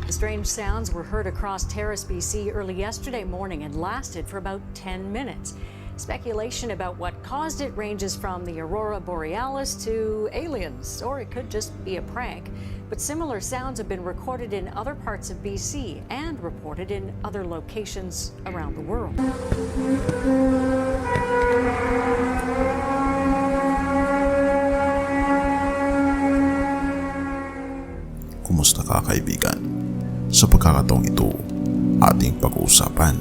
The strange sounds were heard across Terrace, BC early yesterday morning and lasted for about 10 minutes. Speculation about what caused it ranges from the aurora borealis to aliens, or it could just be a prank. But similar sounds have been recorded in other parts of BC and reported in other locations around the world. Kumusta ka, kaibigan? Sa pagkakataong ito, ating pag-uusapan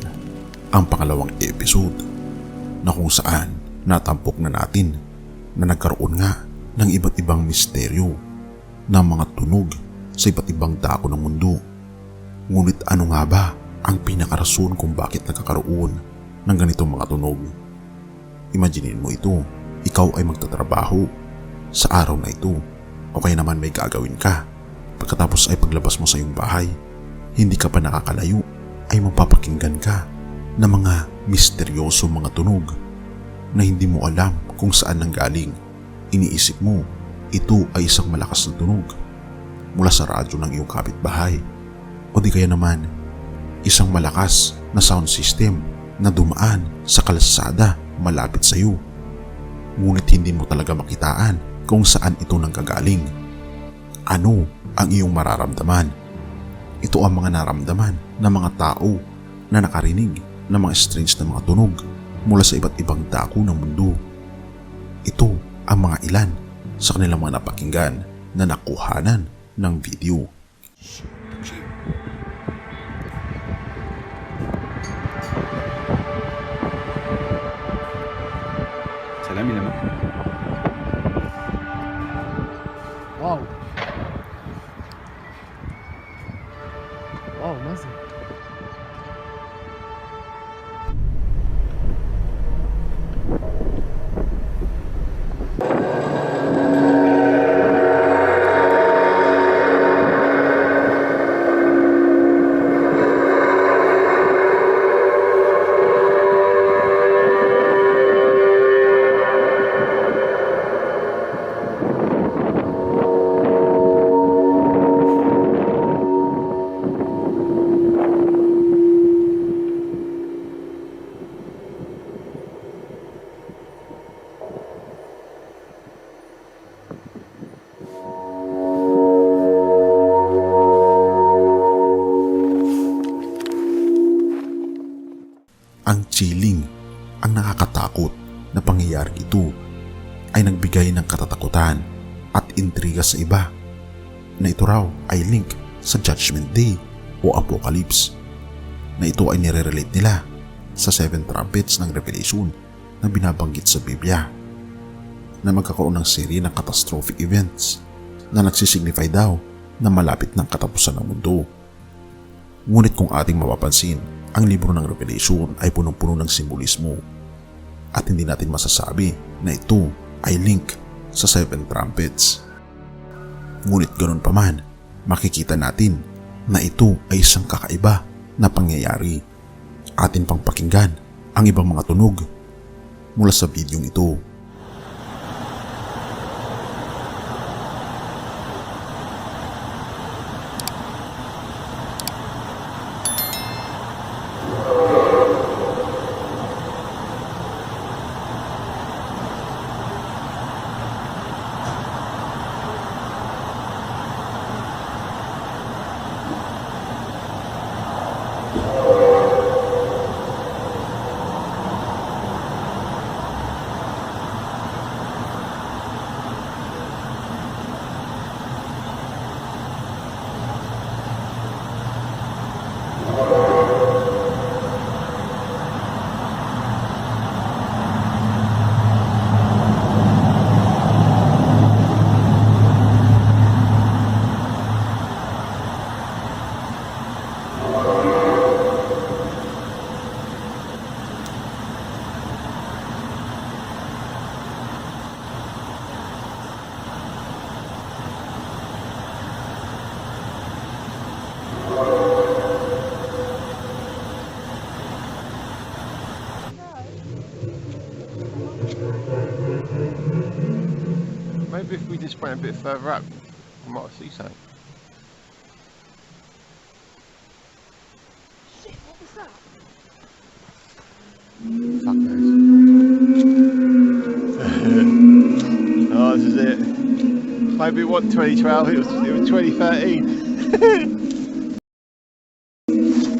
ang pangalawang episode na kung saan natampok na natin na nagkaroon nga ng iba't ibang misteryo ng mga tunog sa iba't ibang dako ng mundo. Ngunit ano nga ba ang pinakarason kung bakit nagkakaroon ng ganitong mga tunog? Imaginin mo ito, ikaw ay magtatrabaho sa araw na ito o kaya naman may gagawin ka. Pagkatapos ay paglabas mo sa iyong bahay, hindi ka pa nakakalayo ay mapapakinggan ka ng mga misteryoso mga tunog na hindi mo alam kung saan nanggaling. Iniisip mo, ito ay isang malakas na tunog mula sa radyo ng iyong kapitbahay o di kaya naman isang malakas na sound system na dumaan sa kalsada malapit sa iyo. Ngunit hindi mo talaga makitaan kung saan ito nanggagaling. Ano ang iyong mararamdaman? Ito ang mga naramdaman ng mga tao na nakarinig ng mga strange na mga tunog mula sa iba't ibang dako ng mundo. Ito ang mga ilan sa kanilang mga napakinggan na nakuhanan ng video. Salami naman. Wow. Wow, masih. Ang chilling, ang nakakatakot na pangyayari ito ay nagbigay ng katatakutan at intriga sa iba na ito raw ay link sa Judgment Day o Apocalypse, na ito ay nire-relate nila sa 7 trumpets ng Revelation na binabanggit sa Biblia, na magkakaroon ng serye ng catastrophic events na nagsisignify daw na malapit ng katapusan ng mundo. Ngunit kung ating mapapansin, ang libro ng Revelation ay punong-puno ng simbolismo at hindi natin masasabi na ito ay link sa 7 trumpets. Ngunit ganoon pa man, makikita natin na ito ay isang kakaiba na pangyayari. Atin pang pakinggan ang ibang mga tunog mula sa videong ito. Maybe if we just went a bit further up, we might see something. Fuck knows. Oh, this is it. Maybe it wasn't 2012, it was 2013.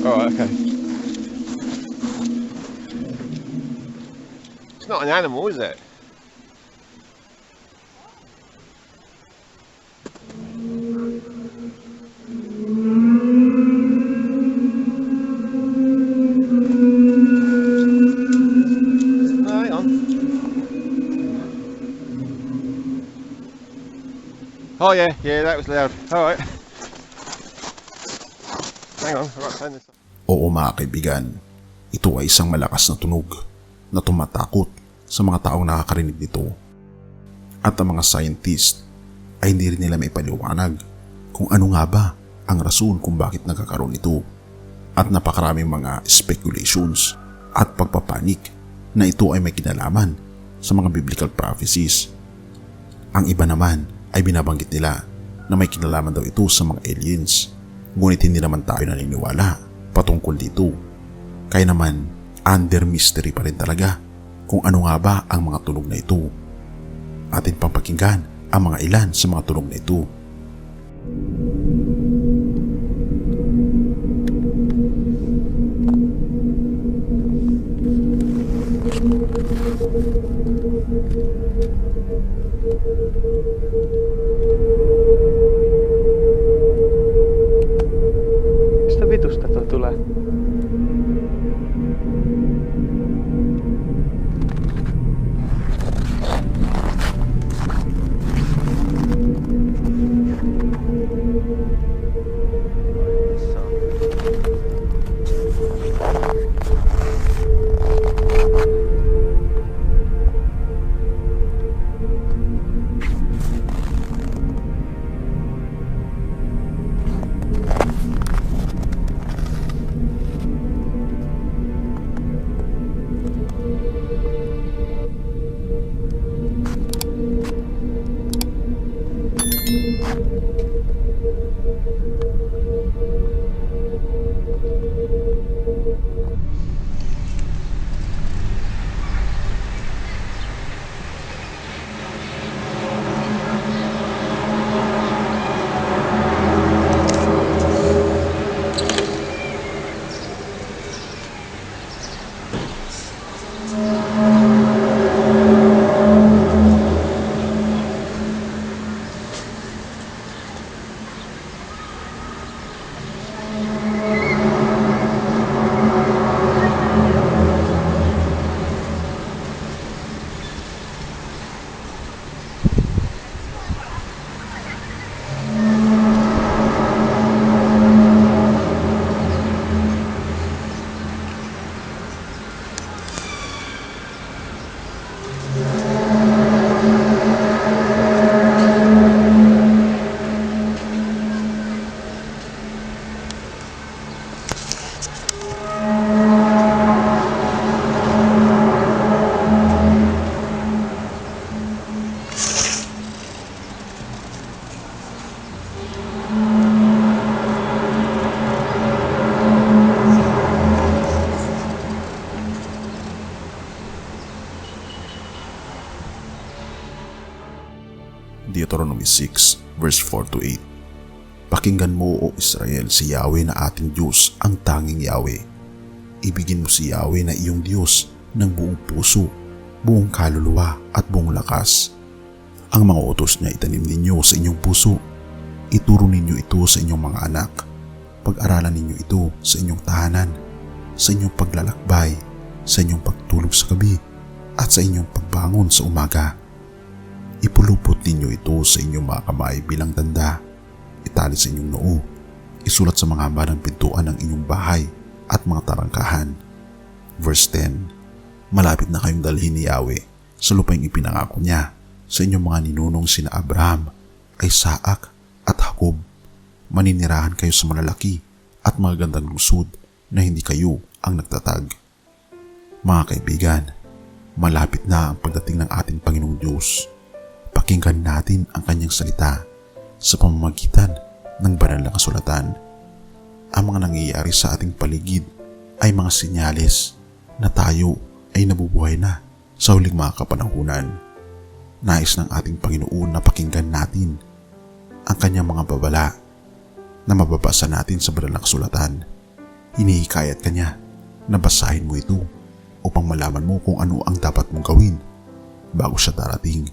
Alright, okay. It's not an animal, is it? Hang on. Oh yeah, that was loud. Alright. Hang on, I've got to turn this off. Oo mga kaibigan, ito ay isang malakas na tunog na tumatakot sa mga taong nakakarinig nito. At ang mga scientist ay hindi rin nila maipaliwanag kung ano nga ba ang rason kung bakit nagkakaroon ito. At napakaraming mga speculations at pagpapanik na ito ay may kinalaman sa mga biblical prophecies. Ang iba naman ay binabanggit nila na may kinalaman daw ito sa mga aliens. Ngunit hindi naman tayo naniniwala patungkol dito. Kaya naman, under mystery pa rin talaga kung ano nga ba ang mga tunog na ito. Atin pang pakinggan ang mga ilan sa mga tunog na ito. Mistä vitusta tuo tulee? Deuteronomy 6 verse 4 to 8. Pakinggan mo o Israel si Yahweh na ating Diyos, ang tanging Yahweh. Ibigin mo si Yahweh na iyong Diyos ng buong puso, buong kaluluwa at buong lakas. Ang mga utos niya itanim ninyo sa inyong puso. Ituro ninyo ito sa inyong mga anak. Pag-aralan ninyo ito sa inyong tahanan, sa inyong paglalakbay, sa inyong pagtulog sa gabi, at sa inyong pagbangon sa umaga. Ipulupot ninyo ito sa inyong mga kamay bilang tanda. Itali sa inyong noo. Isulat sa mga hamba ng pintuan ng inyong bahay at mga tarangkahan. Verse 10. Malapit na kayong dalhin ni Yahweh sa lupang ipinangako niya sa inyong mga ninunong sina Abraham, Isaac at Jacob. Maninirahan kayo sa malalaki at magagandang lungsod na hindi kayo ang nagtatag. Mga kaibigan, malapit na ang pagdating ng ating Panginoong Diyos. Pakinggan natin ang kanyang salita sa pamamagitan ng banal na kasulatan. Ang mga nangyayari sa ating paligid ay mga senyales na tayo ay nabubuhay na sa huling mga kapanahunan. Nais ng ating Panginoon na pakinggan natin ang kanyang mga babala na mababasa natin sa banal na kasulatan. Hinihikayat kanya na basahin mo ito upang malaman mo kung ano ang dapat mong gawin bago siya darating.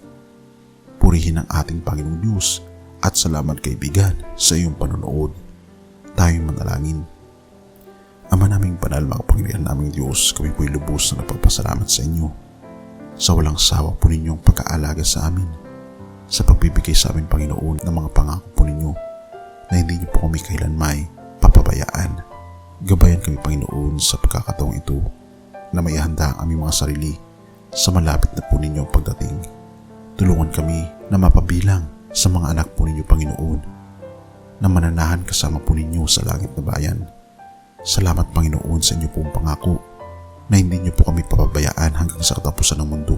Purihin ang ating Panginoong Diyos at salamat kaibigan sa iyong panonood. Tayong manalangin. Ama naming banal, makapangyarihan naming Diyos, kami po'y lubos na nagpapasalamat sa inyo sa walang sawa po ninyong pag-aalaga sa amin, sa pagbibigay sa amin, Panginoon, ng mga pangako po ninyo na hindi niyo po kami kailanmay papabayaan. Gabayan kami, Panginoon, sa pagkakataong ito na may handa ang aming mga sarili sa malapit na po ninyong pagdating. Tulungan kami na mapabilang sa mga anak po ninyo, Panginoon, na mananahan kasama po ninyo sa langit na bayan. Salamat, Panginoon, sa inyo pong pangako na hindi niyo po kami papabayaan hanggang sa katapusan ng mundo,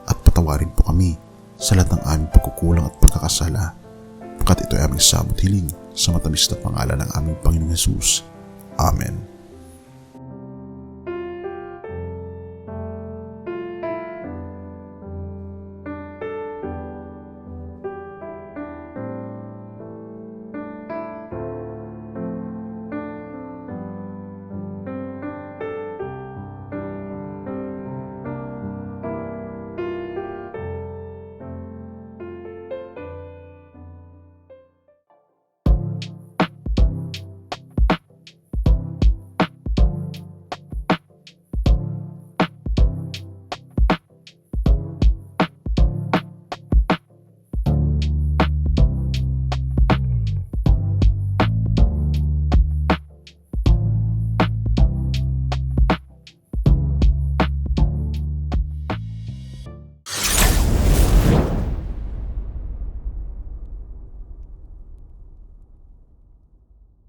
at patawarin po kami sa lahat ng aming pagkukulang at pagkakasala, pagkat ito ay aming samot hiling sa matamis na pangalan ng aming Panginoong Hesus. Amen.